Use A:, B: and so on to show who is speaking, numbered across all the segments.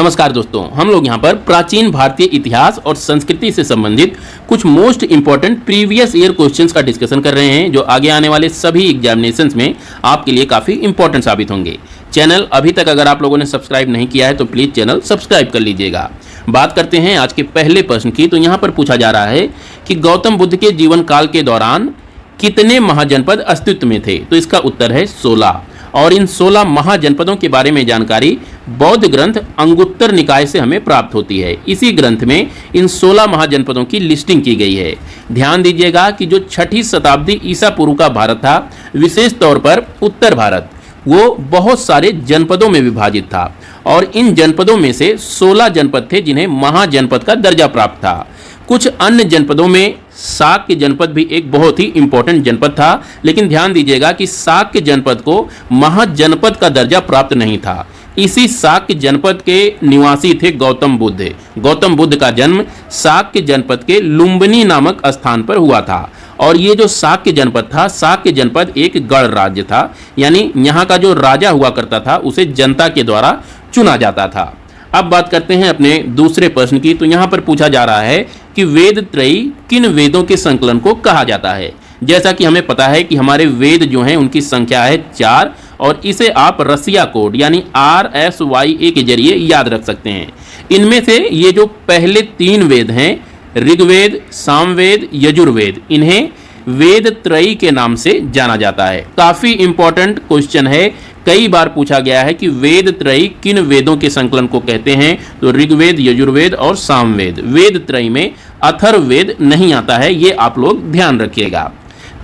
A: नमस्कार दोस्तों, हम लोग यहाँ पर प्राचीन भारतीय इतिहास और संस्कृति से संबंधित कुछ most important previous year questions का डिस्कशन कर रहे हैं जो आगे आने वाले सभी एग्जामिनेशंस में आपके लिए काफ़ी इंपॉर्टेंट साबित होंगे। चैनल अभी तक अगर आप लोगों ने सब्सक्राइब नहीं किया है तो प्लीज़ चैनल सब्सक्राइब कर लीजिएगा। बात करते हैं आज के पहले प्रश्न की। तो यहाँ पर पूछा जा रहा है कि गौतम बुद्ध के जीवन काल के दौरान कितने महाजनपद अस्तित्व में थे? तो इसका उत्तर है 16। और इन 16 महाजनपदों के बारे में जानकारी बौद्ध ग्रंथ अंगुत्तर निकाय से हमें प्राप्त होती है। इसी ग्रंथ में इन 16 महाजनपदों की लिस्टिंग की गई है। ध्यान दीजिएगा कि जो 6ठी शताब्दी ईसा पूर्व का भारत था, विशेष तौर पर उत्तर भारत, वो बहुत सारे जनपदों में विभाजित था और इन जनपदों में से 16 जनपद थे जिन्हें महाजनपद का दर्जा प्राप्त था। कुछ अन्य जनपदों में शाक्य जनपद भी एक बहुत ही इंपॉर्टेंट जनपद था, लेकिन ध्यान दीजिएगा कि शाक्य जनपद को महाजनपद का दर्जा प्राप्त नहीं था। इसी शाक्य जनपद के निवासी थे गौतम बुद्ध। गौतम बुद्ध का जन्म शाक्य जनपद के लुम्बिनी नामक स्थान पर हुआ था और ये जो शाक्य जनपद था, शाक्य जनपद एक गण राज्य था, यानी यहाँ का जो राजा हुआ करता था उसे जनता के द्वारा चुना जाता था। अब बात करते हैं अपने दूसरे प्रश्न की। तो यहाँ पर पूछा जा रहा है कि वेद त्रयी किन वेदों के संकलन को कहा जाता है? जैसा कि हमें पता है कि हमारे वेद जो हैं उनकी संख्या है 4 और इसे आप रसिया कोड यानी RSYA के जरिए याद रख सकते हैं। इनमें से ये जो पहले 3 वेद हैं, ऋग्वेद, सामवेद, यजुर्वेद, इन्हें वेद त्रयी के नाम से जाना जाता है। काफी इंपॉर्टेंट क्वेश्चन है, कई बार पूछा गया है कि वेद त्रयी किन वेदों के संकलन को कहते हैं? तो ऋग्वेद, यजुर्वेद और सामवेद। वेद त्रयी में अथर्ववेद नहीं आता है, ये आप लोग ध्यान रखिएगा।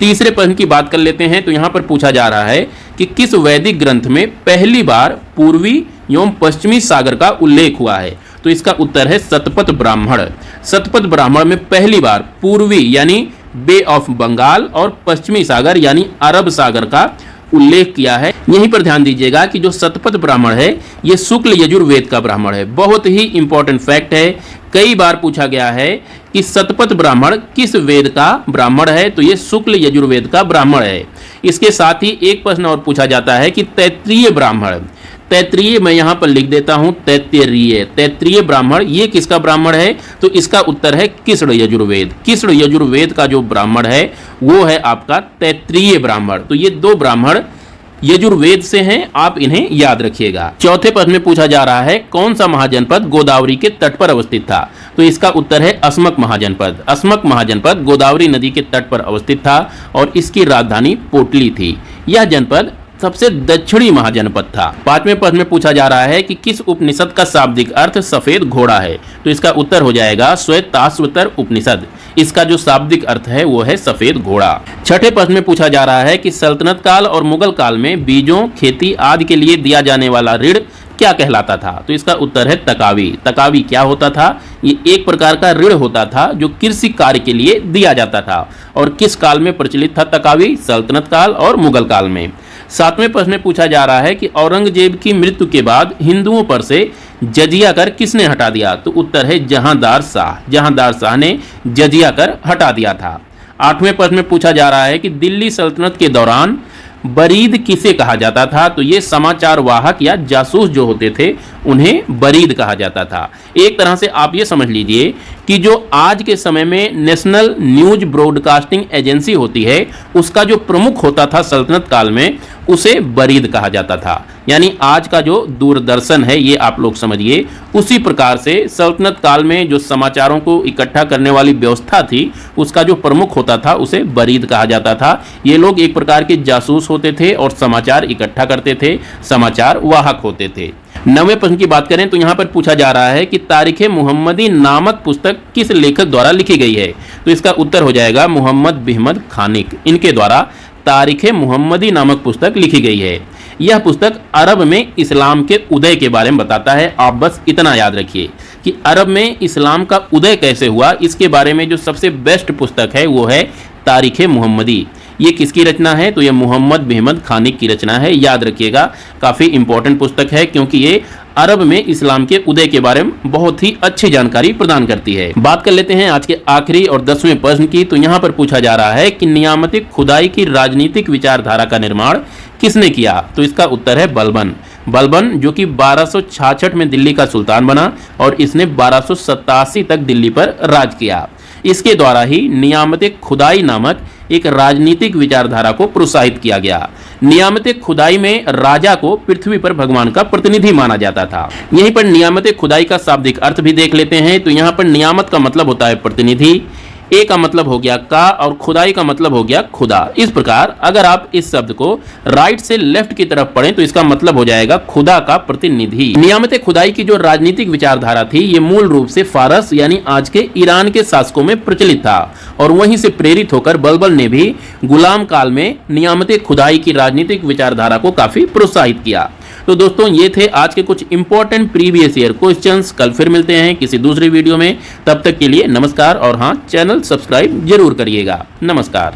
A: तीसरे प्रश्न की बात कर लेते हैं। तो यहाँ पर पूछा जा रहा है कि किस वैदिक ग्रंथ में पहली बार पूर्वी एवं पश्चिमी सागर का उल्लेख हुआ है? तो इसका उत्तर है शतपथ ब्राह्मण। शतपथ ब्राह्मण में पहली बार पूर्वी यानी बे ऑफ बंगाल और पश्चिमी सागर यानी अरब सागर का उल्लेख किया है। यहीं पर ध्यान दीजिएगा कि जो शतपथ ब्राह्मण है ये शुक्ल यजुर्वेद का ब्राह्मण है। बहुत ही इंपॉर्टेंट फैक्ट है, कई बार पूछा गया है कि शतपथ ब्राह्मण किस वेद का ब्राह्मण है? तो ये शुक्ल यजुर्वेद का ब्राह्मण है। इसके साथ ही एक प्रश्न और पूछा जाता है कि तैत्तिरीय ब्राह्मण, तैत्तिरीय मैं यहाँ पर लिख देता हूँ तैत्तिरीय, तैत्तिरीय ब्राह्मण ये किसका ब्राह्मण है? तो इसका उत्तर है कृष्ण यजुर्वेद। कृष्ण यजुर्वेद का जो ब्राह्मण है वो है आपका तैत्तिरीय ब्राह्मण। तो ये 2 ब्राह्मण यजुर्वेद से हैं, आप इन्हें याद रखिएगा। चौथे प्रश्न में पूछा जा रहा है कौन सा महाजनपद गोदावरी के तट पर अवस्थित था? तो इसका उत्तर है अस्मक महाजनपद। अस्मक महाजनपद गोदावरी नदी के तट पर अवस्थित था और इसकी राजधानी पोटली थी। यह जनपद सबसे दक्षिणी महाजनपद था। 5वें प्रश्न में पूछा जा रहा है कि किस उपनिषद का शाब्दिक अर्थ सफेद घोड़ा है? तो इसका उत्तर हो जाएगा श्वेताश्वतर उपनिषद। इसका जो शाब्दिक अर्थ है वो है सफेद घोड़ा। 6ठे प्रश्न में पूछा जा रहा है कि सल्तनत काल और मुगल काल में बीजों, खेती आदि के लिए दिया जाने वाला ऋण क्या कहलाता था? तो इसका उत्तर है तकावी। तकावी क्या होता था? ये एक प्रकार का ऋण होता था जो कृषि कार्य के लिए दिया जाता था। और किस काल में प्रचलित था तकावी? सल्तनत काल और मुगल काल में। 7वें प्रश्न में पूछा जा रहा है कि औरंगजेब की मृत्यु के बाद हिंदुओं पर से जजिया कर किसने हटा दिया? तो उत्तर है जहांदार शाह। जहांदार शाह ने जजिया कर हटा दिया था। 8वें प्रश्न में पूछा जा रहा है कि दिल्ली सल्तनत के दौरान बरीद किसे कहा जाता था? तो ये समाचार वाहक या जासूस जो होते थे उन्हें बरीद कहा जाता था। एक तरह से आप ये समझ लीजिए कि जो आज के समय में नेशनल न्यूज ब्रॉडकास्टिंग एजेंसी होती है उसका जो प्रमुख होता था सल्तनत काल में उसे बरीद कहा जाता था। यानी आज का जो दूरदर्शन है ये आप लोग समझिए, उसी प्रकार से सल्तनत काल में जो समाचारों को इकट्ठा करने वाली व्यवस्था थी उसका जो प्रमुख होता था उसे बरीद कहा जाता था। ये लोग एक प्रकार के जासूस होते थे और समाचार इकट्ठा करते थे, समाचार वाहक होते थे। 9वें प्रश्न की बात करें तो यहाँ पर पूछा जा रहा है कि तारीख़े मुहम्मदी नामक पुस्तक किस लेखक द्वारा लिखी गई है? तो इसका उत्तर हो जाएगा मोहम्मद बिहमद खानिक। इनके द्वारा तारीख़े मुहम्मदी नामक पुस्तक लिखी गई है। यह पुस्तक अरब में इस्लाम के उदय के बारे में बताता है। आप बस इतना याद रखिए कि अरब में इस्लाम का उदय कैसे हुआ, इसके बारे में जो सबसे बेस्ट पुस्तक है वो है तारीख़े मुहम्मदी। ये किसकी रचना है? तो ये मोहम्मद बिहमद खानिक की रचना है। याद रखिएगा, काफ़ी इंपॉर्टेंट पुस्तक है क्योंकि ये अरब में इस्लाम के उदय के बारे में बहुत ही अच्छी जानकारी प्रदान करती है। बात कर लेते हैं आज के आखिरी और 10वें प्रश्न की। तो यहाँ पर पूछा जा रहा है कि नियामतिक खुदाई की राजनीतिक विचारधारा का निर्माण किसने किया? तो इसका उत्तर है बलबन। बलबन जो कि 1266 में दिल्ली का सुल्तान बना और इसने 1287 तक दिल्ली पर राज किया। इसके द्वारा ही नियामत खुदाई नामक एक राजनीतिक विचारधारा को प्रोत्साहित किया गया। नियामत खुदाई में राजा को पृथ्वी पर भगवान का प्रतिनिधि माना जाता था। यहीं पर नियामत खुदाई का शाब्दिक अर्थ भी देख लेते हैं। तो यहाँ पर नियामत का मतलब होता है प्रतिनिधि, ए का मतलब हो गया का और खुदाई का मतलब हो गया खुदा। इस प्रकार अगर आप इस शब्द को राइट से लेफ्ट की तरफ पढ़ें तो इसका मतलब हो जाएगा खुदा का प्रतिनिधि। नियामत खुदाई की जो राजनीतिक विचारधारा थी ये मूल रूप से फारस यानी आज के ईरान के शासकों में प्रचलित था और वहीं से प्रेरित होकर बलबन ने भी गुलाम काल में नियामत खुदाई की राजनीतिक विचारधारा को काफी प्रोत्साहित किया। तो दोस्तों ये थे आज के कुछ इंपॉर्टेंट प्रीवियस ईयर क्वेश्चंस। कल फिर मिलते हैं किसी दूसरी वीडियो में, तब तक के लिए नमस्कार और हाँ, चैनल सब्सक्राइब जरूर करिएगा। नमस्कार।